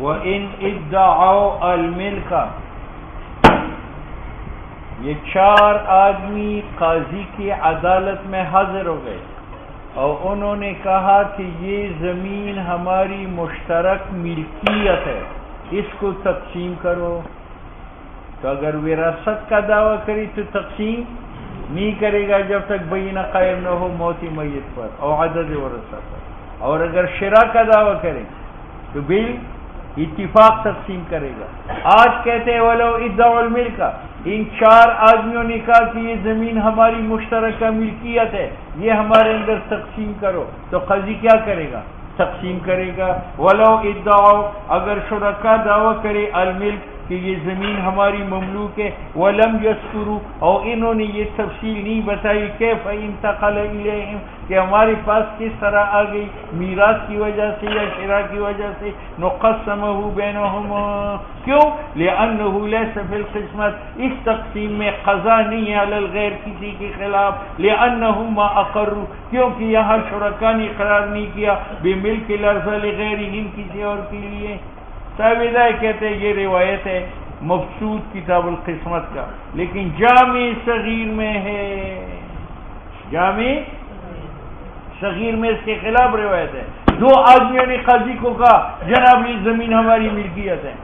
وَإِنْ ادَّعَوْا الْمِلْكَ، یہ 4 آدمی قاضی کی عدالت میں حاضر ہو گئے اور انہوں نے کہا کہ یہ زمین ہماری مشترک ملکیت ہے، اس کو تقسیم کرو. تو اگر وراثت کا دعویٰ کری تو تقسیم نہیں کرے گا جب تک بینہ قائم نہ ہو موت میت پر اور عدد ورثہ پر. اور اگر شرع کا دعویٰ کریں تو بل اتفاق تقسیم کرے گا. آج کہتے ہیں وَلَوْ اِدَّعُوا الْمِلْكَ، ان 4 آدمیوں نے کہا کہ یہ زمین ہماری مشترکہ ملکیت ہے، یہ ہمارے اندر تقسیم کرو، تو قاضی کیا کرے گا؟ تقسیم کرے گا. وَلَوْ اِدَّعُوا، اگر شرکا دعویٰ کرے الملک کہ یہ زمین ہماری مملوک ہے، وَلَمْ يَذْكُرُوا، اور انہوں نے یہ تفصیل نہیں بتائی کیف انتقل الیہم، کہ ہمارے پاس کس طرح آ گئی میراث کی وجہ سے یا شرع کی وجہ سے. نقسمہ بینہم، کیوں؟ لأنہ لیس فی القسمت، اس تقسیم میں قضا نہیں ہے علی الغیر کسی کے خلاف. لأنہم ما اقروا، کیونکہ یہاں شرکا نے اقرار نہیں کیا بملک الارض لغیرہم، کسی اور کے لیے. صاحب کہتے ہیں یہ روایت ہے مبسوط کتاب القسمت کا، لیکن جامع صغیر میں ہے، جامع صغیر میں اس کے خلاف روایت ہے. 2 آدمیوں نے قاضی کو کہا جناب یہ زمین ہماری ملکیت ہے،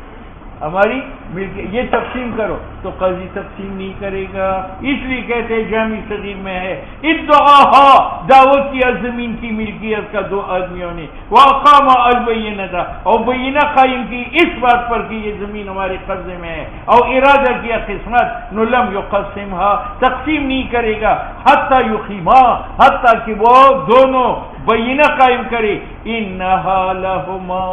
ہماری ملکیت، یہ تقسیم کرو، تو قاضی تقسیم نہیں کرے گا. اس لیے کہتے ہیں جامع صغیر میں ہے ادعاہا، دعوت کیا زمین کی ملکیت کا 2 آدمیوں نے. واقام البینۃ، اور بینہ قائم کی اس بات پر کہ یہ زمین ہمارے قبضے میں ہے، اور ارادہ کیا قسمت، نو لم یقسمھا، تقسیم نہیں کرے گا، حتی یقیما، حتی کہ وہ دونوں بینہ قائم کرے انہا لہما،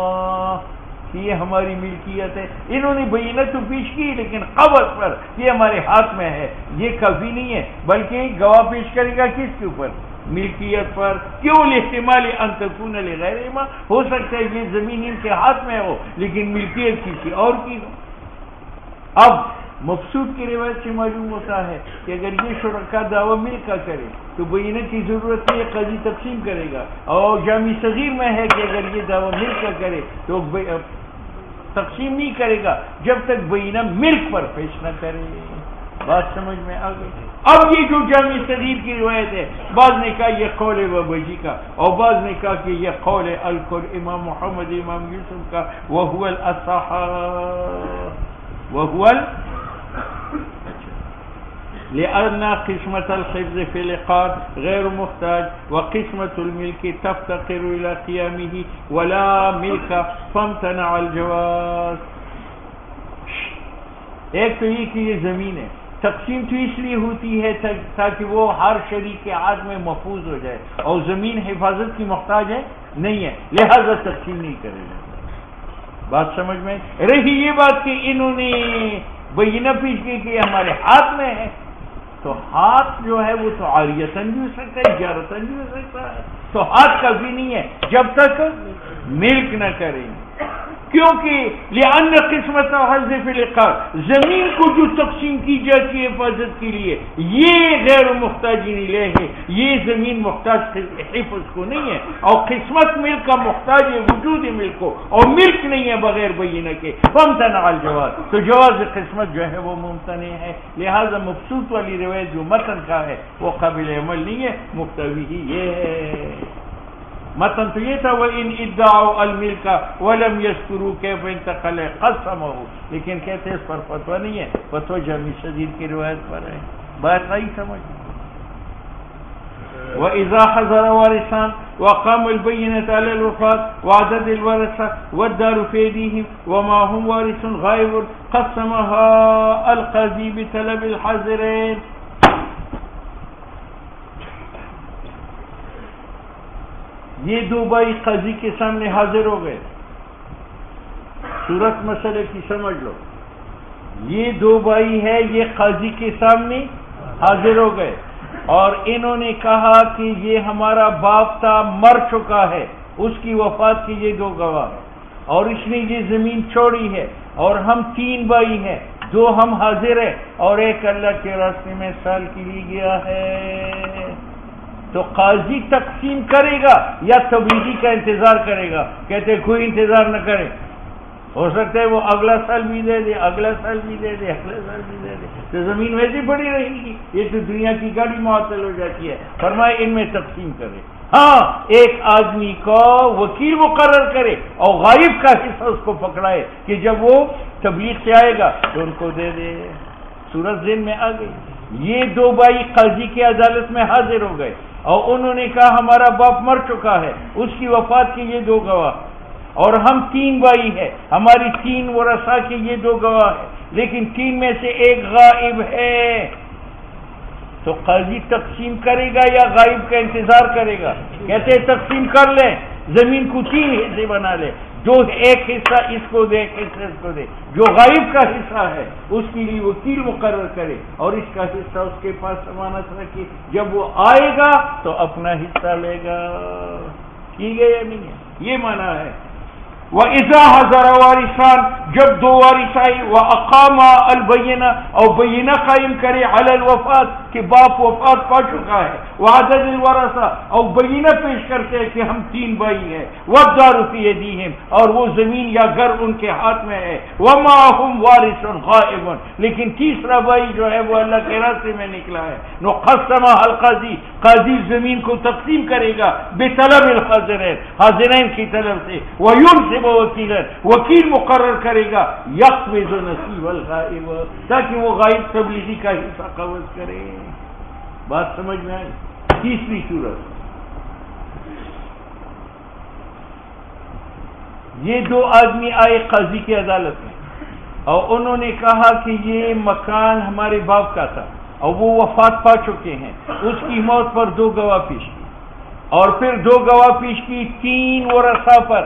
یہ ہماری ملکیت ہے. انہوں نے بینہ تو پیش کی لیکن قبض پر یہ ہمارے ہاتھ میں ہے، یہ کافی نہیں ہے، بلکہ گواہ پیش کرے گا کس کے اوپر؟ ملکیت پر. کیوں؟ لاحتمال ان تکون لغیرہما، ہو سکتا ہے یہ زمین ان کے ہاتھ میں ہو لیکن ملکیت کسی اور کی ہو. اب مقصود کی روایت سے معلوم ہوتا ہے کہ اگر یہ شرکا دعویٰ مل کا کرے تو بینہ کی ضرورت نہیں ہے، قاضی تقسیم کرے گا. اور جامع صغیر میں ہے کہ اگر یہ دعویٰ مل کا کرے تو تقسیم نہیں کرے گا جب تک بینہ ملک پر پیش نہ کرے. بات سمجھ میں آ گئی. اب یہ جو جامع صغیر کی روایت ہے، بعض نے کہا یہ قول بابجی کا، اور بعض نے کہا کہ یہ قول الکل امام محمد امام یوسف کا، وہو الاصح، وہو لأن قسمة الحفظ في العقار غير محتاج، وقسمة الملك تفتقر إلى قيامه ولا ملك فامتنع الجواز. ایک تو یہ کہ یہ زمین ہے، تقسیم تو اس لیے ہوتی ہے تاکہ وہ ہر شریک کے ہاتھ میں محفوظ ہو جائے، اور زمین حفاظت کی محتاج ہے نہیں ہے، لہذا تقسیم نہیں کرے گا. بات سمجھ میں رہی. یہ بات کہ انہوں نے بینہ پیش کی کہ ہمارے ہاتھ میں ہے، تو ہاتھ جو ہے وہ تو عاریتاً بھی ہو سکتا ہے، اجارتاً بھی ہو سکتا ہے، تو ہاتھ کافی نہیں ہے جب تک ملک نہ کریں. کیونکہ لأن قسمت حفظ فی العقار، زمین کو جو تقسیم کی جاتی ہے حفاظت کے لیے، یہ غیر محتاجین الیہ ہے، یہ زمین محتاج حفظ کو نہیں ہے، اور قسمت ملک کا محتاج ہے وجود ملک کو، اور ملک نہیں ہے بغیر بینہ کے. فامتنع الجواز، تو جواز قسمت جو ہے وہ ممتنع ہے. لہذا مبسوط والی روایت جو متن کا ہے وہ قابل عمل نہیں ہے، مقتضی ہی یہ ہے. متن تو یہ تھا وَإِنْ اِدَّعُوا الْمِلْكَ وَلَمْ يَذْكُرُوا كَيْفَ انتقل قسمه، لیکن کہتے ہیں اس پر فتویٰ نہیں ہے، فتویٰ جامع صغیر کی روایت پر ہے. بات آئی سمجھ. وَإِذَا حَضَرَ وَارِثَانِ وَقَامَ الْبَيِّنَةُ عَلَى الْوَفَاةِ وَعَدَدِ الْوَرَثَةِ وَالدَّارُ فِي أَيْدِيهِمْ وَمَا هُمْ وَارِثٌ غَائِبٌ قَسَّمَهَا الْقَاضِي بِطَلَبِ الْحَاضِرَيْنِ. یہ 2 بھائی قاضی کے سامنے حاضر ہو گئے. صورت مسئلے کی سمجھ لو. یہ 2 بھائی ہے، یہ قاضی کے سامنے حاضر ہو گئے اور انہوں نے کہا کہ یہ ہمارا باپ تھا، مر چکا ہے، اس کی وفات کی یہ 2 گواہ ہیں، اور اس نے یہ زمین چھوڑی ہے، اور ہم 3 بھائی ہیں، 2 ہم حاضر ہیں اور ایک اللہ کے راستے میں سال کے لیے گیا ہے. تو قاضی تقسیم کرے گا یا تبلیغی کا انتظار کرے گا؟ کہتے کوئی انتظار نہ کرے، ہو سکتا ہے وہ اگلا سال بھی دے دے، اگلا سال بھی دے دے، اگلا سال بھی دے دے، تو زمین ویسے پڑی رہے گی، یہ تو دنیا کی گاڑی معطل ہو جاتی ہے۔ فرمائے ان میں تقسیم کرے، ہاں ایک آدمی کو وکیل مقرر کرے اور غائب کا حصہ اس کو پکڑائے کہ جب وہ تبلیغ سے آئے گا تو ان کو دے دے۔ صورت ذہن میں آ گئی۔ یہ دو بھائی قاضی کی عدالت میں حاضر ہو گئے اور انہوں نے کہا ہمارا باپ مر چکا ہے، اس کی وفات کے یہ دو گواہ، اور ہم 3 بھائی ہیں، ہماری 3 ورثاء کے یہ 2 گواہ ہیں، لیکن 3 میں سے ایک غائب ہے، تو قاضی تقسیم کرے گا یا غائب کا انتظار کرے گا؟ کہتے ہیں تقسیم کر لیں، زمین کو 3 حصے بنا لے، جو ایک حصہ اس کو دے، ایک حصہ اس کو دے، جو غائب کا حصہ ہے اس کے لیے وکیل مقرر کرے اور اس کا حصہ اس کے پاس ضمانت رکھے، جب وہ آئے گا تو اپنا حصہ لے گا۔ ٹھیک ہے یا نہیں ہے؟ یہ معنی ہے۔ وَإِذَا حَضَرَ وَارِثَانِ، جب 2 وارث آئے، وَأَقَامَ الْبَيِّنَةَ، اور بینہ قائم کرے علی الوفات کہ باپ وفات پا چکا ہے، وَعَدَدِ الْوَرَثَةِ، اور بینہ پیش کرتے ہیں کہ ہم 3 بھائی ہیں، وَالدَّارُ فِي أَيْدِيهِمْ، اور وہ زمین یا گھر ان کے ہاتھ میں ہے، وَمَعَهُمْ وَارِثٌ غَائِبٌ، لیکن تیسرا بھائی جو ہے وہ اللہ کے راستے میں نکلا ہے، قَسَمَهَا الْقَاضِي، قاضی زمین کو تقسیم کرے گا بطلب الحاضرین، حاضرین کی طرف سے، وَيُنْصِبُ وَكِيلًا، وکیل مقرر کرے گا، يَقْبِضُ نَصِيبَ الْغَائِبِ، تاکہ وہ غائب تبلیغی کا حصہ قبض کرے۔ بات سمجھ میں آئی؟ تیسری صورت، یہ 2 آدمی آئے قاضی کی عدالت میں اور انہوں نے کہا کہ یہ مکان ہمارے باپ کا تھا اور وہ وفات پا چکے ہیں، اس کی موت پر 2 گواہ پیش کی، اور پھر 2 گواہ پیش کی 3 ورثاء پر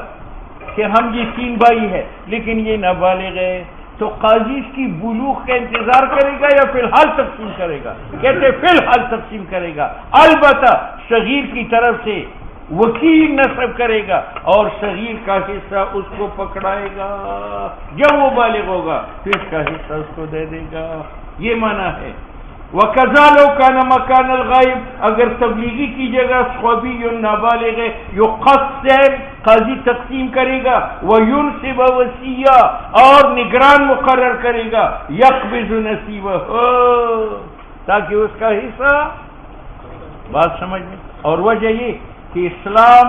کہ ہم یہ 3 بھائی ہیں لیکن یہ نابالغ ہے، تو قاضی اس کی بلوغ کا انتظار کرے گا یا فی الحال تقسیم کرے گا؟ کہتے فی الحال تقسیم کرے گا، البتہ صغیر کی طرف سے وکیل نصب کرے گا اور صغیر کا حصہ اس کو پکڑائے گا، جب وہ بالغ ہوگا تو اس کا حصہ اس کو دے دے گا۔ یہ معنی ہے۔ وَكَذَا لَوْ كَانَ مَكَانَ الْغَائِبِ، اگر تبلیغی کی جگہ صبی نابالغ ہے، يُقَسِّمُ، قاضی تقسیم کرے گا، وَيُنْصِبُ وَصِيًّا، اور نگران مقرر کرے گا، يَقْبِضُ نَصِيبَهُ، تاکہ اس کا حصہ۔ بات سمجھ میں؟ اور وجہ یہ کہ اسلام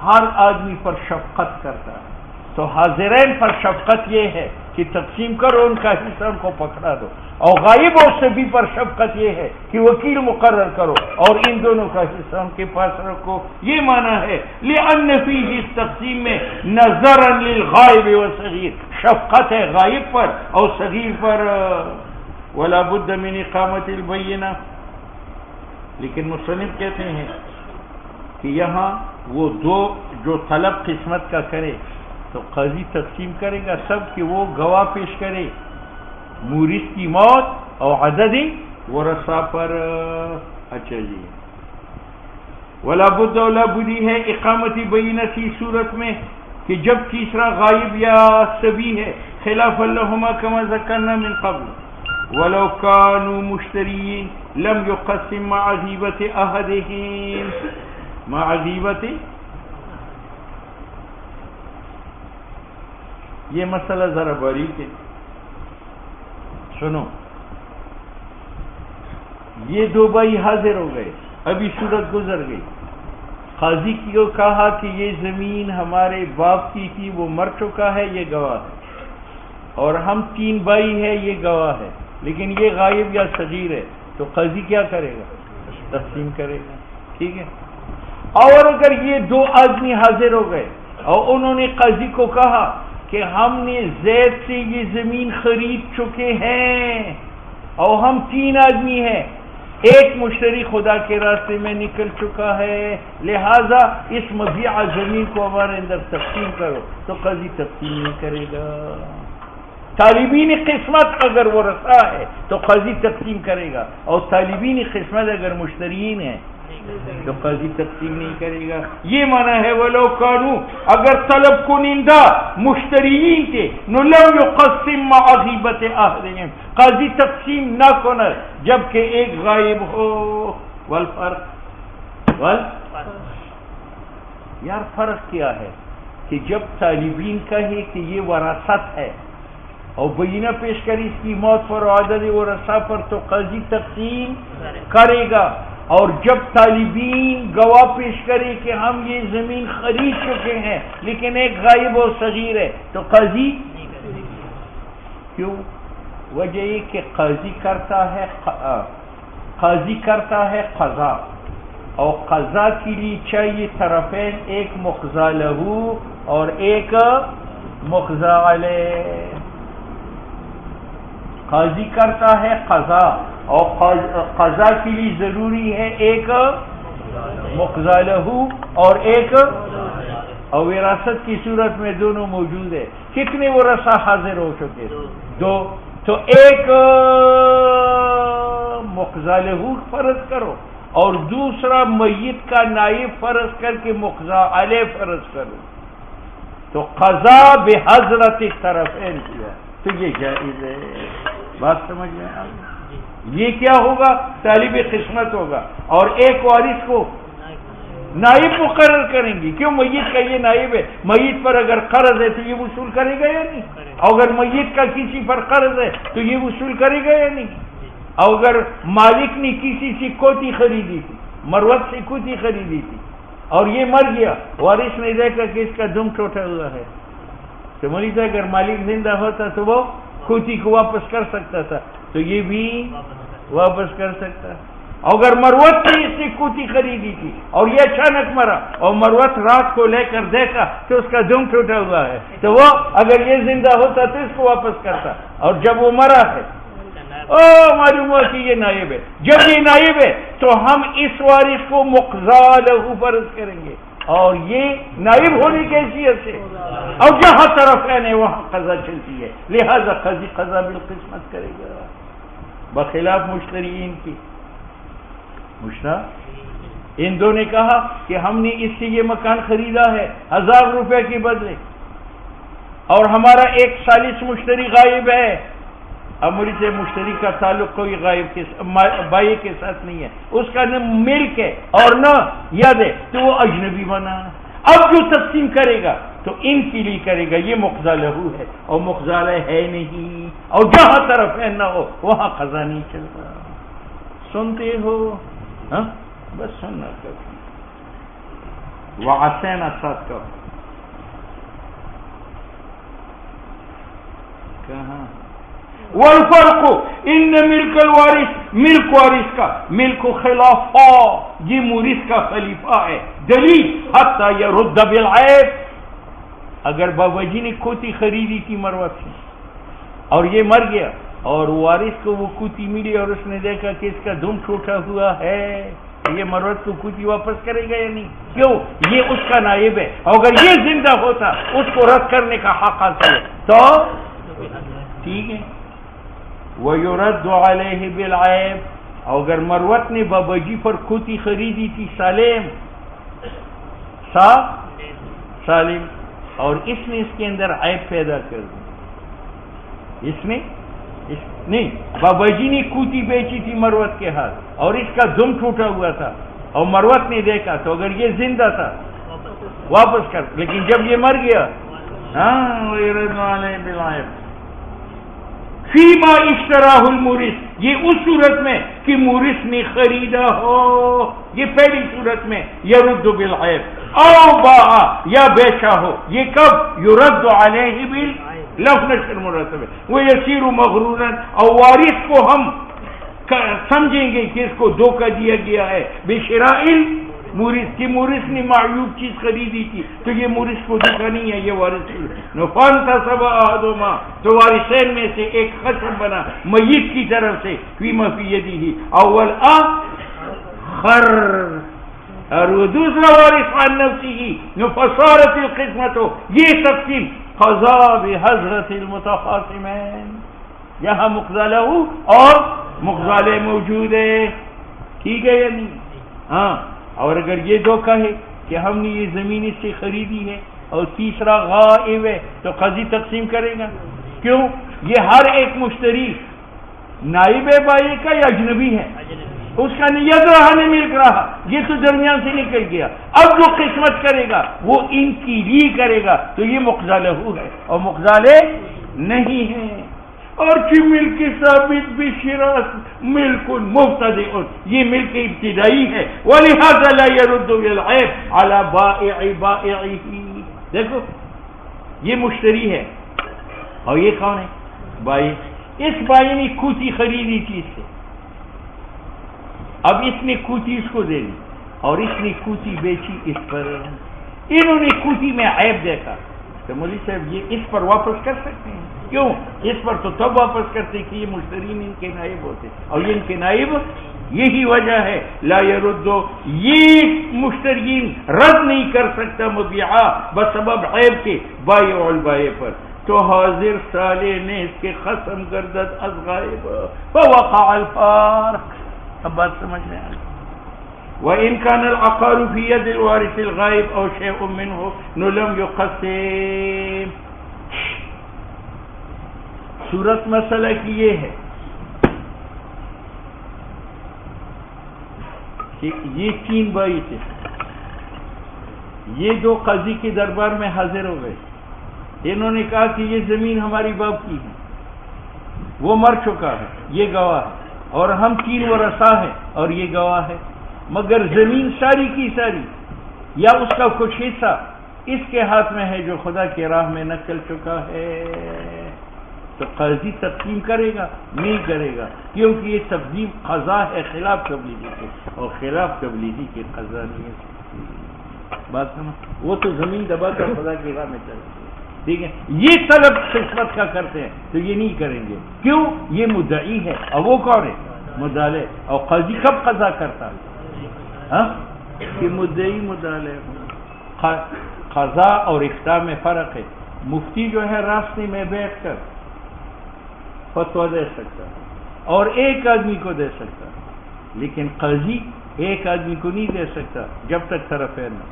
ہر آدمی پر شفقت کرتا ہے، تو حاضرین پر شفقت یہ ہے کہ تقسیم کرو، ان کا حصہ ان کو پکڑا دو، اور غائب اور سبھی پر شفقت یہ ہے کہ وکیل مقرر کرو اور ان دونوں کا حصہ ان کے پاس رکھو۔ یہ معنی ہے لأن فیہ، اس تقسیم میں نظرا للغائب والصغیر، شفقت ہے غائب پر اور صغیر پر۔ ولا بد من اقامت البینہ، لیکن مصنف کہتے ہیں کہ یہاں وہ 2 جو طلب قسمت کا کرے تو قاضی تقسیم کرے گا سب کہ وہ گواہ پیش کرے، مورث کی موت اور عدد ورثاء پر۔ اچھا جی، ولا بد، ولا بدی ہے اقامتی بینہ کی صورت میں کہ جب تیسرا غائب یا سبی ہے، خلاف لہما کما ذکرنا من قبل، ولو كانوا مشترین لم يقسم مع غیبت احدهم، مع غیبت، یہ مسئلہ ذرا باریک ہے، سنو۔ یہ 2 بھائی حاضر ہو گئے، ابھی صورت گزر گئی، قاضی کو کہا کہ یہ زمین ہمارے باپ کی تھی، وہ مر چکا ہے، یہ گواہ ہے، اور ہم 3 بھائی ہیں، یہ گواہ ہے، لیکن یہ غائب یا صغیر ہے، تو قاضی کیا کرے گا؟ تقسیم کرے گا۔ ٹھیک ہے۔ اور اگر یہ 2 آدمی حاضر ہو گئے اور انہوں نے قاضی کو کہا کہ ہم نے زید سے یہ زمین خرید چکے ہیں اور ہم 3 آدمی ہیں، ایک مشتری خدا کے راستے میں نکل چکا ہے، لہذا اس مبیعہ زمین کو ہمارے اندر تقسیم کرو، تو قاضی تقسیم نہیں کرے گا۔ طالبین قسمت اگر وہ رسا ہے تو قاضی تقسیم کرے گا، اور طالبین قسمت اگر مشترین ہیں تو قاضی تقسیم نہیں کرے گا۔ یہ معنی ہے ولو کانو، اگر طلب کنندہ مشترین کے، نو لم یقسم مع غیبت احدهم، قاضی تقسیم نہ کند جبکہ ایک غائب ہو۔ والفرق یار فرق کیا ہے؟ کہ جب طالبین کہے کہ یہ وراثت ہے اور بینہ پیش کری اس کی موت پر عدد ورثہ پر تو قاضی تقسیم کرے گا، اور جب طالبین گواہ پیش کرے کہ ہم یہ زمین خرید چکے ہیں لیکن ایک غائب و صغیر ہے تو قاضی کیوں؟ وجہ یہ کہ قاضی کرتا ہے قضا، اور قضا کے لیے چاہیے طرفین، ایک مقضی لہ اور ایک مقضی علیہ۔ قاضی کرتا ہے قضا اور قضا کے لیے ضروری ہے ایک مقضی لہ اور ایک، اور وراثت کی صورت میں دونوں موجود ہے۔ کتنے ورثہ حاضر ہو چکے؟ دو، تو ایک مقضی لہ فرض کرو اور دوسرا میت کا نائب فرض کر کے مقضی علیہ فرض کرو، تو قضا بحضرت طرفین کیا تو یہ جائز ہے۔ بات سمجھ میں آ گئی؟ یہ کیا ہوگا؟ طالب قسمت ہوگا، اور ایک وارث کو نائب مقرر کریں گی۔ کیوں؟ میت کا یہ نائب ہے، میت پر اگر قرض ہے تو یہ وصول کرے گا یا نہیں؟ اگر میت کا کسی پر قرض ہے تو یہ وصول کرے گا یا نہیں؟ اگر مالک نے کسی سے کوٹھی خریدی تھی، مروت سے کوٹھی خریدی تھی اور یہ مر گیا، وارث نے دیکھا کہ اس کا دم ٹوٹا ہوا ہے، تو مریض اگر مالک زندہ ہوتا تو وہ کوٹھی کو واپس کر سکتا تھا، تو یہ بھی واپس کر سکتا۔ اگر مروت سے اس نے کوٹھی خریدی تھی اور یہ اچانک مرا اور مروت رات کو لے کر دیکھا تو اس کا دم ٹوٹا ہوا ہے، تو وہ اگر یہ زندہ ہوتا تو اس کو واپس کرتا، اور جب وہ مرا ہے معلوم ہوا کہ یہ نائب ہے، جب یہ نائب ہے تو ہم اس وارث کو مقضی لہ فرض کریں گے، اور یہ نائب ہونے کی حیثیت سے، اور جہاں طرفین ہے وہاں قضا چلتی ہے، لہذا قاضی قضا بالقسمت کرے گا، بخلاف مشتریین کی۔ ان دو نے کہا کہ ہم نے اس سے یہ مکان خریدا ہے 1000 روپے کے بدلے، اور ہمارا ایک ثالث مشتری غائب ہے، اب مجھ سے مشتری کا تعلق کوئی غائب کے بائیں کے ساتھ نہیں ہے، اس کا نہ ملک ہے اور نہ ید ہے، تو وہ اجنبی بنا۔ اب جو تقسیم کرے گا تو ان کے لیے کرے گا، یہ مقضی لہ ہے اور مقضی علیہ ہے نہیں، اور جہاں طرف ہے نہ ہو وہاں قضا نہیں چلتا۔ سنتے ہو؟ ہاں بس سننا کرو، وعسینا ساتھ کرو۔ کہاں؟ والفرق ان ملک الوارث، ملک وارث کا، ملک خلافہ یہ مورث کا خلیفہ ہے۔ دلیل حتی یرد بالعیب، اگر بابا جی نے کوٹھی خریدی تھی مروت سے اور یہ مر گیا اور وارث کو وہ کوٹھی ملی اور اس نے دیکھا کہ اس کا دم ٹوٹا ہوا ہے، یہ مروت کو کوٹھی واپس کرے گا یا نہیں؟ کیوں؟ یہ اس کا نائب ہے، اور اگر یہ زندہ ہوتا اس کو رد کرنے کا حق حاصل ہے، تو ٹھیک ہے۔ وَيُرَدُّ عَلَيْهِ بِالْعَيْبِ، اور اگر مروت نے بابا جی پر کوٹھی خریدی تھی سالم اور اس نے اس کے اندر عیب پیدا کر دی، نہیں، بابا جی نے کوٹھی بیچی تھی مروت کے ہاتھ اور اس کا دم ٹوٹا ہوا تھا اور مروت نے دیکھا، تو اگر یہ زندہ تھا واپس کر، لیکن جب یہ مر گیا، وَيُرَدُّ عَلَيْهِ بِالْعَيْبِ فیما اشتراہ المورث، یہ اس صورت میں کہ مورث نے خریدا ہو، یہ پہلی صورت میں یرد بالعیب، او باع یا بیچا ہو، یہ کب؟ یرد علیہ باللفظ نشر مرتبہ، وہ یسیر مغرورا، اور وارث کو ہم سمجھیں گے کہ اس کو دھوکہ دیا گیا ہے بشرائل مورث کی، مورث نے معیوب چیز خریدی تھی تو یہ مورث کو دھوکہ نہیں ہے، یہ وارث فانتصب احدہما، تو وارثین میں سے ایک خصم بنا میت کی طرف سے فیما فی یدہ اول آخر، اور وہ دوسرا وارث عن نفسہ، فصارت القسمت، یہ تقسیم قضا بحضرت المتخاصمین، یہاں مقضی لہ اور مقضی علیہ موجود ہے، ٹھیک ہے یا نہیں؟ ہاں، اور اگر یہ دو کہے کہ ہم نے یہ زمین اس سے خریدی ہے اور تیسرا غائب ہے تو قاضی تقسیم کرے گا۔ کیوں؟ یہ ہر ایک مشتری نائب بائی کا یا اجنبی ہے؟ اس کا نیت رہا نہیں مل رہا، یہ تو درمیان سے نکل گیا. اب جو قسمت کرے گا وہ ان کی لی کرے گا، تو یہ مقضى له ہے اور مقضى نہیں ہے. اور کی ملک ثابت بشراط ملک مبتدئ، یہ ملک ابتدائی ہے. ولہذا لا يرد العیب على بائع بائعه. دیکھو یہ مشتری ہے اور یہ کون ہے؟ بائی. اس بائی نے کھوتی خریدی چیز سے، اب اس نے کھوتی اس کو دے دی اور اس نے کھوتی بیچی اس پر. انہوں نے کھوتی میں عیب دیکھا تو مولوی صاحب یہ اس پر واپس کر سکتے ہیں. کیوں؟ اس پر تو تب واپس کرتے کہ یہ مشترین ان کے نائب ہوتے، اور یہ ان کے نائب. یہی وجہ ہے لا يردو، یہ مشترین رد نہیں کر سکتا مبیعہ بسبب عیب کے بائع البائع پر. تو حاضر صالح نے اس کے قسم گردد از غائب فوقع الفارق. اب بات سمجھ میں آ گئی. وَإِنْ كَانَ الْعَقَارُ فِي يَدِ الْوَارِثِ الْغَائِبِ أَوْ شَيْءٌ مِّنْهُ لَمْ يُقَسِّمْ. صورت مسئلہ کی یہ ہے کہ یہ 3 بھائی تھے، یہ جو قاضی کے دربار میں حاضر ہو گئے. انہوں نے کہا کہ یہ زمین ہماری باپ کی ہے، وہ مر چکا ہے، یہ گواہ ہے، اور ہم 3 ورثاء ہیں اور یہ گواہ ہے. مگر زمین ساری کی ساری یا اس کا کچھ حصہ اس کے ہاتھ میں ہے جو خدا کی راہ میں نکل چکا ہے. تو قاضی تقسیم کرے گا؟ نہیں کرے گا، کیونکہ یہ تقسیم قضا ہے خلاف تبلیغی کے، اور خلاف تبلیغی کے قضا نہیں ہے. بات سمجھ؟ وہ تو زمین دبا کر خدا کی راہ میں چلے گا. ٹھیک ہے، یہ طلب قسمت کا کرتے ہیں تو یہ نہیں کریں گے. کیوں؟ یہ مدعی ہے اور وہ کون ہے؟ مدعی. اور قاضی کب قضا کرتا ہے؟ ہاں کہ مدعی مدعی. قضا اور افتاء میں فرق ہے. مفتی جو ہے راستے میں بیٹھ کر فتویٰ دے سکتا ہے اور ایک آدمی کو دے سکتا ہے، لیکن قاضی ایک آدمی کو نہیں دے سکتا جب تک طرفین نہ.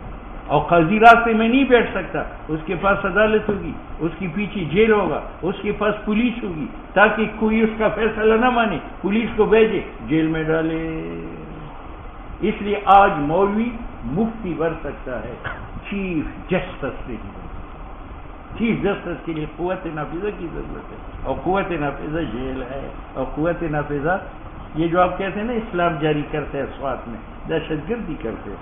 اور قاضی راستے میں نہیں بیٹھ سکتا، اس کے پاس عدالت ہوگی، اس کے پیچھے جیل ہوگا، اس کے پاس پولیس ہوگی، تاکہ کوئی اس کا فیصلہ نہ مانے پولیس کو بھیجے جیل میں ڈالے. اس لیے آج مولوی مفتی بن سکتا ہے، چیف جسٹس نہیں. چیف جسٹس کے لیے قوت نافذہ کی ضرورت ہے، اور قوت نافذہ جیل ہے. اور قوت نافذہ یہ جو آپ کہتے ہیں نا اسلام جاری کرتے ہیں سوات میں، دہشت گردی کرتے ہیں.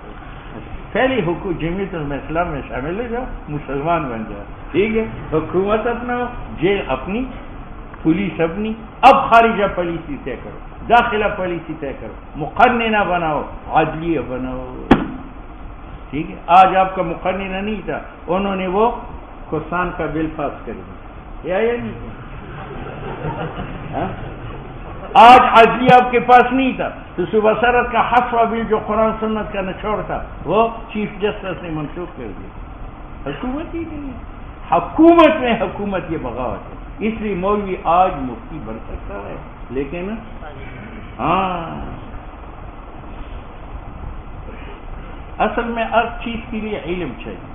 پہلی حکومت جمعیت میں اسلام میں شامل ہو جاؤ، مسلمان بن جاؤ. ٹھیک ہے، حکومت اپنا ہو، جیل اپنی، پولیس اپنی. اب خارجہ پالیسی طے کرو، داخلہ پالیسی طے کرو، مقننہ بناؤ، عدلیہ بناؤ. ٹھیک ہے، آج آپ کا مقننہ نہیں تھا، انہوں نے وہ کوسان کا بل پاس کر دیا یا نہیں؟ آج عدلیہ آپ کے پاس نہیں تھا تو صوبہ سرحد کا حسوہ بل جو قرآن سنت کا نچوڑ تھا وہ چیف جسٹس نے منسوخ کر دیا. حکومت ہی نہیں ہے. حکومت میں حکومت یہ بغاوت ہے. اس لیے مولوی آج مفتی بن سکتا ہے، لیکن اصل میں ہر چیز کے لیے علم چاہیے،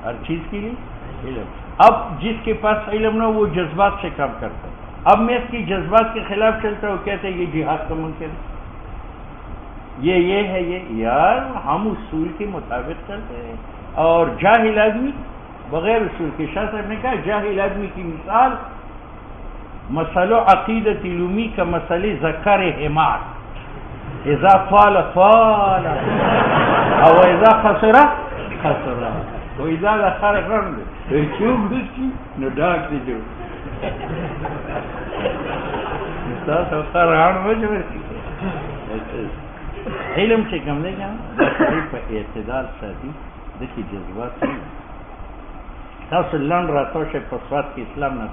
ہر چیز کے لیے علم. اب جس کے پاس علم نہ وہ جذبات سے کام کرتا ہے. اب میں اس کی جذبات کے خلاف چلتا ہوں، کہتے ہیں یہ جہاد کا منکر ہے، یہ ہے یہ. یار ہم اصول کے مطابق چلتے ہیں، اور جاہل آدمی بغیر اصول کے. شاہ صاحب نے کہا جاہل آدمی کی مثال مسئلہ عقیدت علومی کا مسئلہ ذکر حمار، اذا فال فال او اذا خسر خسر و اذا دخل رند چوب دستی نو ڈاک دی جو استاد خر ہان وجه علم سے کم لے جاؤں په اعتدال ساتي دکی جذبات تاسو لنډ راتو شه په سواد کې اسلام نه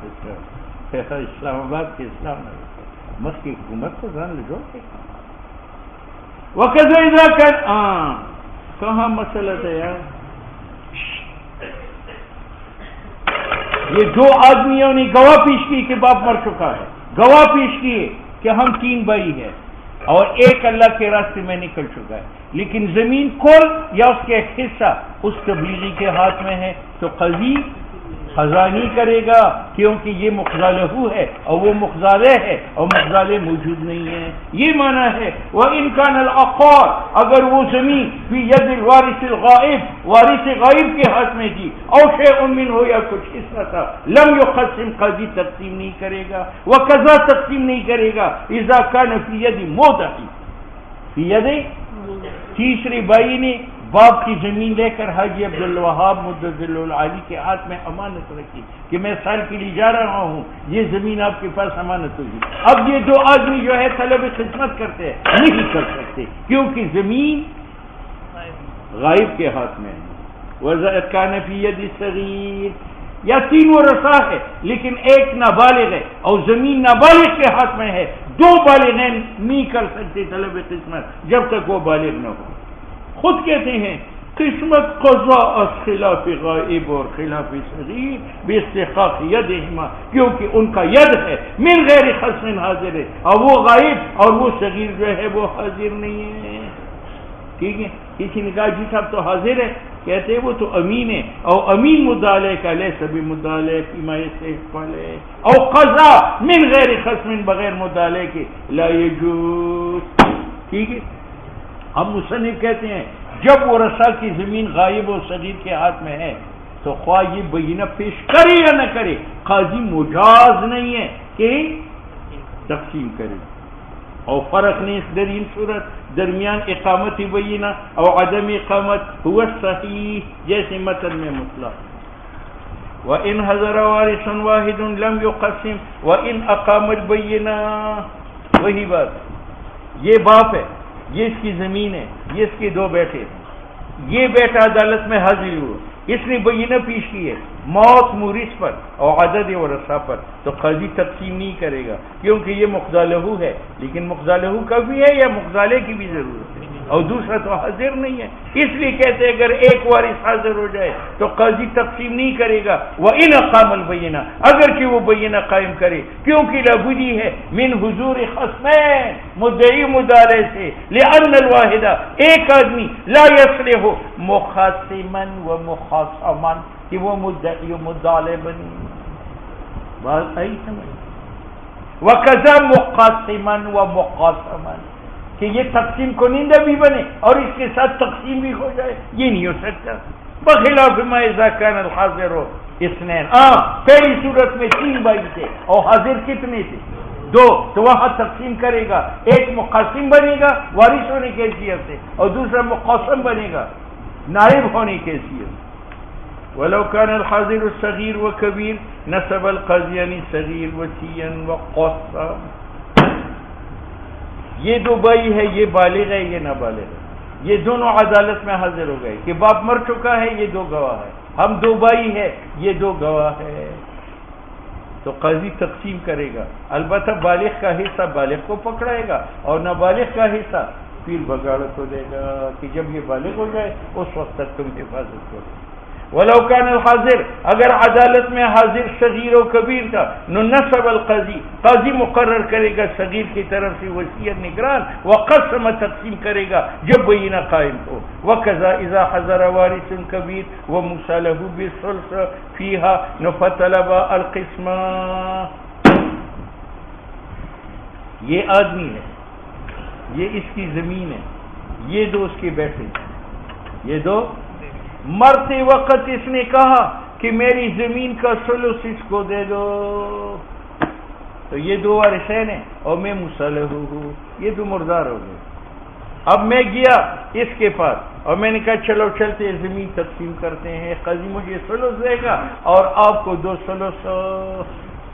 پېښه اسلام آباد کې اسلام نه مخکې حکومت کو ځان له جوړ کړي. وکذا اذا كان کہاں مسئلہ ہے یار. یہ دو آدمیوں نے گواہ پیش کی کہ باپ مر چکا ہے، گواہ پیش کیے کہ ہم 3 بھائی ہیں اور ایک اللہ کے راستے میں نکل چکا ہے، لیکن زمین کل یا اس کے ایک حصہ اس تبلیغی کے ہاتھ میں ہے. تو قاضی قضا نہیں کرے گا کیونکہ یہ مقضى لہو ہے اور وہ مقضى لہ ہے اور مقضى لہ موجود نہیں ہے. یہ معنی ہے وَإِنْ كَانَ الْعَقَارُ اگر وہ زمین فی ید الوارث الغائب وارث غائب کے ہاتھ میں تھی او شیء منہ یا کچھ حصہ تھا لم یقسم قاضی تقسیم نہیں کرے گا وقضا تقسیم نہیں کرے گا اذا كان فی ید مودعی فی ید تیسری بائی نے باپ کی زمین لے کر حاجی عبدالوہاب مدظل العالی کے ہاتھ میں امانت رکھی کہ میں سال کے لیے جا رہا ہوں، یہ زمین آپ کے پاس امانت ہوگی. اب یہ دو آدمی جو ہے طلب خدمت کرتے ہیں نہیں کر سکتے کیونکہ زمین غائب کے ہاتھ میں ہے. وَإِذَا كَانَ فِي يَدِ الصَّغِيرِ یا تین ورثہ ہے لیکن ایک نابالغ ہے اور زمین نابالغ کے ہاتھ میں ہے، دو بالغین نہیں کر سکتے طلب قسمت جب تک وہ بالغ نہ ہو. خود کہتے ہیں قسمت قضا از خلاف غائب اور خلاف صغیر باستحقاق یدہما، کیونکہ ان کا ید ہے من غیر خصم حاضر ہے اور وہ غائب اور وہ صغیر جو ہے وہ حاضر نہیں ہے. ٹھیک ہے، کسی نے کہا جی صاحب تو حاضر ہے، کہتے ہیں وہ تو امین ہے اور امین مدعا کا لے سبھی مدعا فیما یستحق علیہ اور قضا من غیر خصم بغیر مدعا کے لا یجوز. ٹھیک ہے، ہم مصنف کہتے ہیں جب ورثہ کی زمین غائب و صغیر کے ہاتھ میں ہے تو خواہ یہ بینہ پیش کرے یا نہ کرے قاضی مجاز نہیں ہے کہ تقسیم کرے. اور فرق نہیں در این صورت درمیان اقامت بینہ اور عدم اقامت ہوا صحیح جیسے متن میں مطلق. وَإِنْ حَضَرَ وَارِثٌ وَاحِدٌ لَمْ يُقَسِّمْ وَإِنْ أَقَامَتْ بَيِّنَةٌ. وہی بات، یہ باپ ہے، یہ اس کی زمین ہے، یہ اس کے دو بیٹے ہیں، یہ بیٹا عدالت میں حاضر ہوا، اس نے بینہ پیش کی ہے موت مورث پر اور عدد ورثہ پر، تو قاضی تقسیم نہیں کرے گا کیونکہ یہ مقضی لہو ہے. لیکن مقضی لہو کا بھی ہے یا مقضی لہ کی بھی ضرورت ہے اور دوسرا تو حاضر نہیں ہے، اس لیے کہتے ہیں اگر ایک وارث حاضر ہو جائے تو قاضی تقسیم نہیں کرے گا. وَإِنْ أَقَامَ الْبَيِّنَةَ اگر کہ وہ بینہ قائم کرے کیونکہ لابدی ہے من حضور خصمین مدعی مدعا سے لأن الواحد ایک آدمی لا يصلح مخاصما و مخاصما کہ وہ مدعی و مدعا بنی. بات آئی سمجھ. وَكَذَا مُقَاسِمًا وَمُقَاسَمًا کہ یہ تقسیم کنندہ بھی بنے اور اس کے ساتھ تقسیم بھی ہو جائے، یہ نہیں ہو سکتا. بخلاف ما اذا كان الحاضر اثنين. پہلی صورت میں 3 بھائی تھے اور حاضر کتنے تھے؟ 2، تو وہاں تقسیم کرے گا، ایک مقاسم بنے گا وارث ہونے کی حیثیت سے اور دوسرا مقاسم بنے گا نائب ہونے کی حیثیت سے. ولو كان الحاضر الصغير وكبير نسب القاضيان صغير وصيا وقصا. یہ دو بھائی ہے، یہ بالغ ہے یہ نابالغ ہے، یہ دونوں عدالت میں حاضر ہو گئے کہ باپ مر چکا ہے، یہ 2 گواہ ہے، ہم 2 بھائی ہیں، یہ 2 گواہ ہے، تو قاضی تقسیم کرے گا. البتہ بالغ کا حصہ بالغ کو پکڑائے گا اور نابالغ کا حصہ پیر بگاڑ کو دے گا کہ جب یہ بالغ ہو جائے اس وقت تک تم حفاظت کرو. ولو كان الحاضر اگر عدالت میں حاضر صغیر و کبیر تھا نسب القاضی قاضی مقرر کرے گا صغیر کی طرف سے وصیت نگران وقسم تقسیم کرے گا جب بینہ قائم ہو. وکذا اذا حضر وارث کبیر وموسى له بالثلث فيها فطلب القسم. یہ آدمی ہے، یہ اس کی زمین ہے، یہ 2 اس کے بیٹے ہیں، یہ 2 مرتے وقت اس نے کہا کہ میری زمین کا ثلث اس کو دے دو، تو یہ 2 وارثین ہیں اور میں مصالح ہوں، یہ 2 مردار ہو گئے. اب میں گیا اس کے پاس اور میں نے کہا چلو چلتے زمین تقسیم کرتے ہیں، قاضی مجھے ثلث دے گا اور آپ کو 2 ثلث.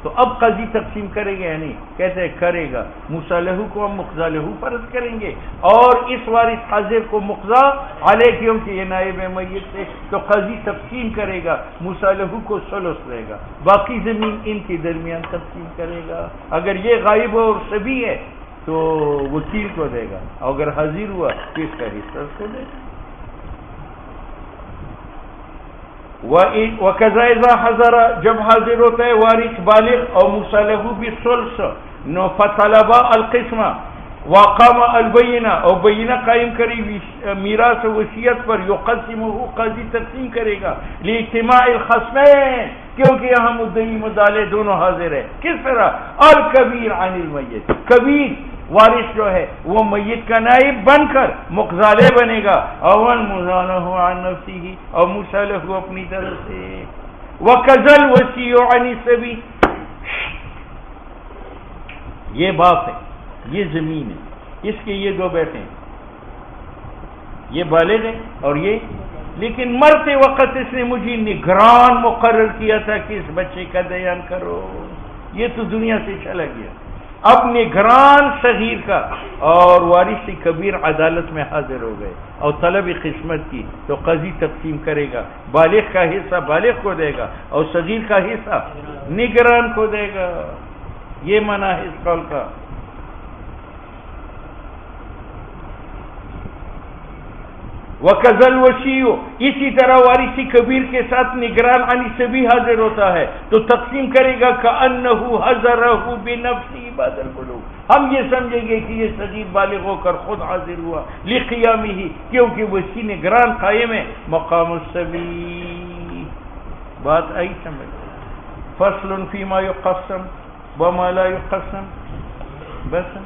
تو اب قاضی تقسیم کرے گا یا نہیں؟ کہتے ہیں کرے گا. مصالح کو ہم مقضی لہ فرض کریں گے اور اس وارث حاضر کو مقضی علیہ کیونکہ یہ نائب میت سے، تو قاضی تقسیم کرے گا، مصالح کو ثلث دے گا، باقی زمین ان کے درمیان تقسیم کرے گا. اگر یہ غائب اور سبھی ہے تو وکیل کو دے گا، اگر حاضر ہوا تو اس کا حصہ اس کو دے گا. وَكَذَا إِذَا حَضَرَ جب حاضر ہوتا ہے وارث بالغ اور مصالح بالثلث فطلب القسم وقام البینہ اور بینہ قائم کری میراث وصیت پر یقسمہ قاضی تقسیم کرے گا لاجتماع الخصمین کیونکہ یہاں مدعی مدعی دونوں حاضر ہے. کس طرح؟ الکبیر عن المیت، کبیر وارث جو ہے وہ میت کا نائب بن کر مقزالے بنے گا. اول مزانہ عن نفسه، اور مصالح اپنی طرف سے. وکذل وصی عن السبی، یہ باپ ہے، یہ زمین ہے، اس کے یہ دو بیٹے ہیں، یہ بالغ ہے اور یہ، لیکن مرتے وقت اس نے مجھے نگران مقرر کیا تھا کہ اس بچے کا دیان کرو. یہ تو دنیا سے چلا گیا. اب نگران صغیر کا اور وارث کبیر عدالت میں حاضر ہو گئے اور طلب قسمت کی، تو قاضی تقسیم کرے گا. بالغ کا حصہ بالغ کو دے گا اور صغیر کا حصہ نگران کو دے گا. یہ منع ہے اس قول کا. وَكَذَا الْوَصِيُّ، اسی طرح وارثی کبیر کے ساتھ نگران عن السبی حاضر ہوتا ہے تو تقسیم کرے گا كَأَنَّهُ حَضَرَهُ بِنَفْسِهِ بَعْدَ الْبُلُوغِ. ہم یہ سمجھیں گے کہ یہ صغیر بالغ ہو کر خود حاضر ہوا لِقِيَامِهِ، کیونکہ وصی نگران قائم ہے مقام السبی. بات آئی سمجھ. فصل فيما يقسم وما لا يقسم. بس